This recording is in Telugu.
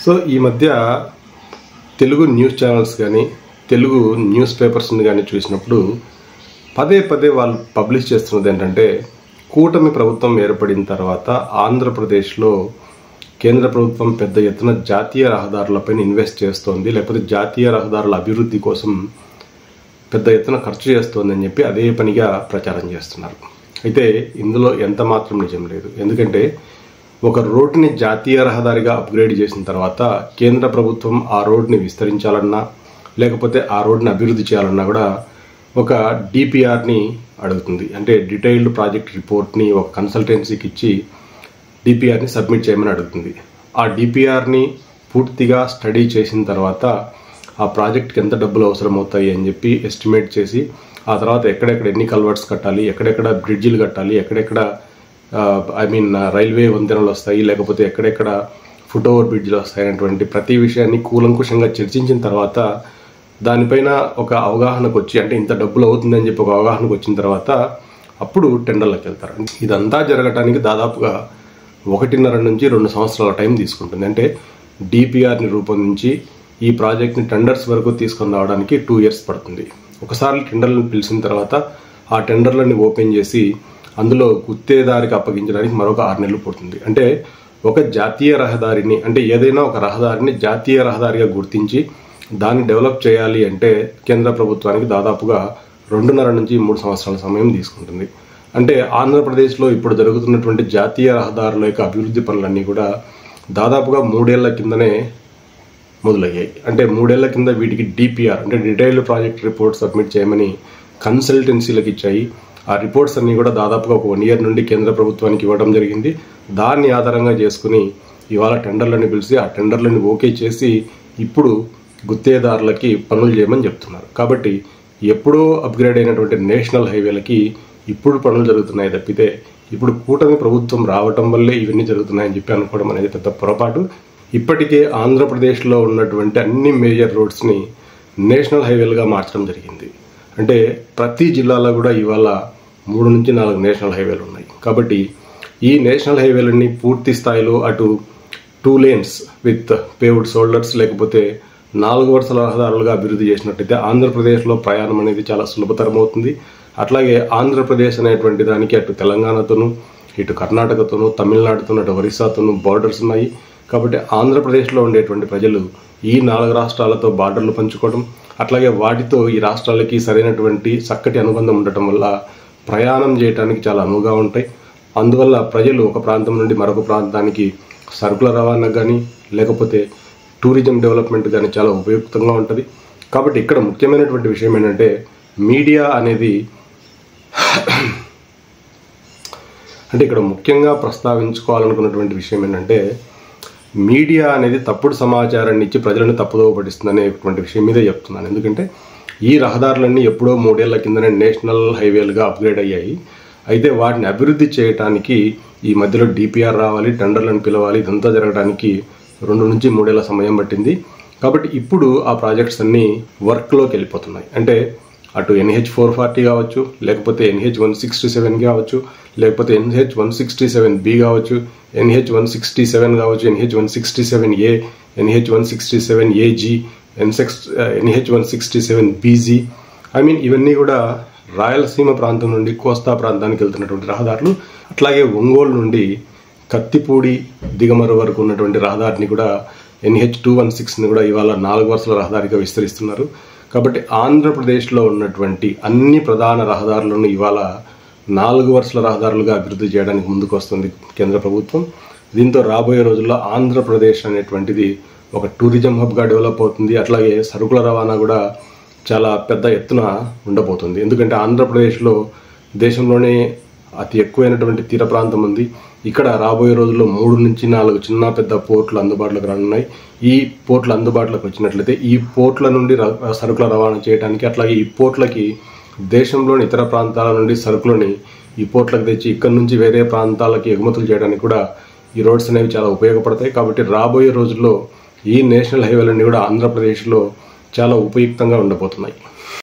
సో ఈ మధ్య తెలుగు న్యూస్ ఛానల్స్ కానీ తెలుగు న్యూస్ పేపర్స్ని కానీ చూసినప్పుడు పదే పదే వాళ్ళు పబ్లిష్ చేస్తున్నది ఏంటంటే, కూటమి ప్రభుత్వం ఏర్పడిన తర్వాత ఆంధ్రప్రదేశ్లో కేంద్ర ప్రభుత్వం పెద్ద ఎత్తున జాతీయ రహదారులపైన ఇన్వెస్ట్ చేస్తోంది, లేకపోతే జాతీయ రహదారుల అభివృద్ధి కోసం పెద్ద ఎత్తున ఖర్చు చేస్తోంది అని చెప్పి అదే పనిగా ప్రచారం చేస్తున్నారు. అయితే ఇందులో ఎంత మాత్రం నిజం లేదు. ఎందుకంటే ఒక రోడ్డుని జాతీయ రహదారిగా అప్గ్రేడ్ చేసిన తర్వాత కేంద్ర ప్రభుత్వం ఆ రోడ్ని విస్తరించాలన్నా లేకపోతే ఆ రోడ్ని అభివృద్ధి చేయాలన్నా కూడా ఒక డిపిఆర్ని అడుగుతుంది. అంటే డీటెయిల్డ్ ప్రాజెక్ట్ రిపోర్ట్ని ఒక కన్సల్టెన్సీకి ఇచ్చి డిపిఆర్ని సబ్మిట్ చేయమని అడుగుతుంది. ఆ డిపిఆర్ని పూర్తిగా స్టడీ చేసిన తర్వాత ఆ ప్రాజెక్ట్కి ఎంత డబ్బులు అవసరం అవుతాయి అని చెప్పి ఎస్టిమేట్ చేసి ఆ తర్వాత ఎక్కడెక్కడ ఎన్ని కల్వర్ట్స్ కట్టాలి, ఎక్కడెక్కడ బ్రిడ్జిలు కట్టాలి, ఎక్కడెక్కడ రైల్వే వంతెనలు వస్తాయి, లేకపోతే ఎక్కడెక్కడ ఫుట్ ఓవర్ బ్రిడ్జ్లు వస్తాయి అనేటువంటి ప్రతి విషయాన్ని కూలంకుషంగా చర్చించిన తర్వాత దానిపైన ఒక అవగాహనకు వచ్చి, అంటే ఇంత డబ్బులు అవుతుందని చెప్పి ఒక అవగాహనకు వచ్చిన తర్వాత అప్పుడు టెండర్లకు వెళ్తారు. ఇదంతా జరగటానికి దాదాపుగా 1.5 నుంచి 2 సంవత్సరాల టైం తీసుకుంటుంది. అంటే డిపిఆర్ని రూపొందించి ఈ ప్రాజెక్ట్ని టెండర్స్ వరకు తీసుకొని రావడానికి 2 years పడుతుంది. ఒకసారి టెండర్లను పిలిచిన తర్వాత ఆ టెండర్లని ఓపెన్ చేసి అందులో గుత్తేదారికి అప్పగించడానికి మరొక 6 నెలలు పడుతుంది. అంటే ఒక జాతీయ రహదారిని, అంటే ఏదైనా ఒక రహదారిని జాతీయ రహదారిగా గుర్తించి దాన్ని డెవలప్ చేయాలి అంటే కేంద్ర ప్రభుత్వానికి దాదాపుగా 2.5 నుంచి 3 సంవత్సరాల సమయం తీసుకుంటుంది. అంటే ఆంధ్రప్రదేశ్లో ఇప్పుడు జరుగుతున్నటువంటి జాతీయ రహదారుల యొక్క అభివృద్ధి పనులన్నీ కూడా దాదాపుగా 3 ఏళ్ల కిందనే మొదలయ్యాయి. అంటే 3 ఏళ్ల కింద వీటికి డిపిఆర్ అంటే డీటెయిల్డ్ ప్రాజెక్ట్ రిపోర్ట్ సబ్మిట్ చేయమని కన్సల్టెన్సీలకు ఇచ్చాయి. ఆ రిపోర్ట్స్ అన్నీ కూడా దాదాపుగా ఒక 1 year నుండి కేంద్ర ప్రభుత్వానికి ఇవ్వడం జరిగింది. దాన్ని ఆధారంగా చేసుకుని ఇవాళ టెండర్లను పిలిచి ఆ టెండర్లను ఓకే చేసి ఇప్పుడు గుత్తేదారులకి పనులు చేయమని చెప్తున్నారు. కాబట్టి ఎప్పుడో అప్గ్రేడ్ అయినటువంటి నేషనల్ హైవేలకి ఇప్పుడు పనులు జరుగుతున్నాయి తప్పితే ఇప్పుడు కూటమి ప్రభుత్వం రావటం వల్లే ఇవన్నీ జరుగుతున్నాయని చెప్పి అనుకోవడం అనేది పెద్ద పొరపాటు. ఇప్పటికే ఆంధ్రప్రదేశ్లో ఉన్నటువంటి అన్ని మేజర్ రోడ్స్ని నేషనల్ హైవేలుగా మార్చడం జరిగింది. అంటే ప్రతి జిల్లాలో కూడా ఇవాళ 3 నుంచి 4 నేషనల్ హైవేలు ఉన్నాయి. కాబట్టి ఈ నేషనల్ హైవేలన్నీ పూర్తి స్థాయిలో అటు 2 lanes విత్ పేవ్డ్ షోల్డర్స్ లేకపోతే 4 వరుసల రహదారులుగా అభివృద్ధి చేసినట్టయితే ఆంధ్రప్రదేశ్లో ప్రయాణం అనేది చాలా సులభతరం అవుతుంది. అట్లాగే ఆంధ్రప్రదేశ్ అనేటువంటి దానికి అటు తెలంగాణతోనూ ఇటు కర్ణాటకతోనూ తమిళనాడుతోనూ అటు ఒరిస్సాతోనూ బార్డర్స్ ఉన్నాయి. కాబట్టి ఆంధ్రప్రదేశ్లో ఉండేటువంటి ప్రజలు ఈ 4 రాష్ట్రాలతో బార్డర్లు పంచుకోవడం, అట్లాగే వాటితో ఈ రాష్ట్రాలకి సరైనటువంటి చక్కటి అనుబంధం ఉండటం వల్ల ప్రయాణం చేయడానికి చాలా అనువుగా ఉంటాయి. అందువల్ల ప్రజలు ఒక ప్రాంతం నుండి మరొక ప్రాంతానికి సరుకుల రవాణా కానీ లేకపోతే టూరిజం డెవలప్మెంట్ కానీ చాలా ఉపయుక్తంగా ఉంటుంది. కాబట్టి ఇక్కడ ముఖ్యమైనటువంటి విషయం ఏంటంటే మీడియా అనేది అంటే ఇక్కడ ముఖ్యంగా ప్రస్తావించుకోవాలనుకున్నటువంటి విషయం ఏంటంటే మీడియా అనేది తప్పుడు సమాచారాన్ని ఇచ్చి ప్రజలను తప్పుదోవ పట్టిస్తుంది అనేటువంటి విషయం మీదే చెప్తున్నాను. ఎందుకంటే ఈ రహదారులన్నీ ఎప్పుడో 3 ఏళ్ల కిందనే నేషనల్ హైవేలుగా అప్గ్రేడ్ అయ్యాయి. అయితే వాటిని అభివృద్ధి చేయడానికి ఈ మధ్యలో డిపిఆర్ రావాలి, టెండర్లను పిలవాలి, ఇదంతా జరగడానికి 2 నుంచి 3 ఏళ్ల సమయం పట్టింది. కాబట్టి ఇప్పుడు ఆ ప్రాజెక్ట్స్ అన్నీ వర్క్లోకి వెళ్ళిపోతున్నాయి. అంటే అటు NH 440 కావచ్చు, లేకపోతే NH 167 కావచ్చు, లేకపోతే NH 167B కావచ్చు, NH 167 కావచ్చు, NH 167A, NH 167AG, NH 167BG. ఇవన్నీ కూడా రాయలసీమ ప్రాంతం నుండి కోస్తా ప్రాంతానికి వెళ్తున్నటువంటి రహదారులు. అట్లాగే ఒంగోలు నుండి కత్తిపూడి దిగమర వరకు ఉన్నటువంటి రహదారిని కూడా NH 216ని కూడా ఇవాళ 4 వరుసల రహదారిగా విస్తరిస్తున్నారు. కాబట్టి ఆంధ్రప్రదేశ్లో ఉన్నటువంటి అన్ని ప్రధాన రహదారులను ఇవాళ 4 వరుసల రహదారులుగా అభివృద్ధి చేయడానికి ముందుకు వస్తుంది కేంద్ర ప్రభుత్వం. దీంతో రాబోయే రోజుల్లో ఆంధ్రప్రదేశ్ అనేటువంటిది ఒక టూరిజం హబ్గా డెవలప్ అవుతుంది. అట్లాగే సరుకుల రవాణా కూడా చాలా పెద్ద ఎత్తున ఉండబోతుంది. ఎందుకంటే ఆంధ్రప్రదేశ్లో దేశంలోనే అతి ఎక్కువైనటువంటి తీర ప్రాంతం ఉంది. ఇక్కడ రాబోయే రోజుల్లో 3 నుంచి 4 చిన్న పెద్ద పోర్ట్లు అందుబాటులోకి రానున్నాయి. ఈ పోర్ట్లు అందుబాటులోకి వచ్చినట్లయితే ఈ పోర్ట్ల నుండి సరుకుల రవాణా చేయడానికి, అట్లాగే ఈ పోర్ట్లకి దేశంలోని ఇతర ప్రాంతాల నుండి సరుకులని ఈ పోర్ట్లకు తెచ్చి ఇక్కడ నుంచి వేరే ప్రాంతాలకి ఎగుమతులు చేయడానికి కూడా ఈ రోడ్స్ అనేవి చాలా ఉపయోగపడతాయి. కాబట్టి రాబోయే రోజుల్లో ఈ నేషనల్ హైవేలన్నీ కూడా ఆంధ్రప్రదేశ్లో చాలా ఉపయుక్తంగా ఉండబోతున్నాయి.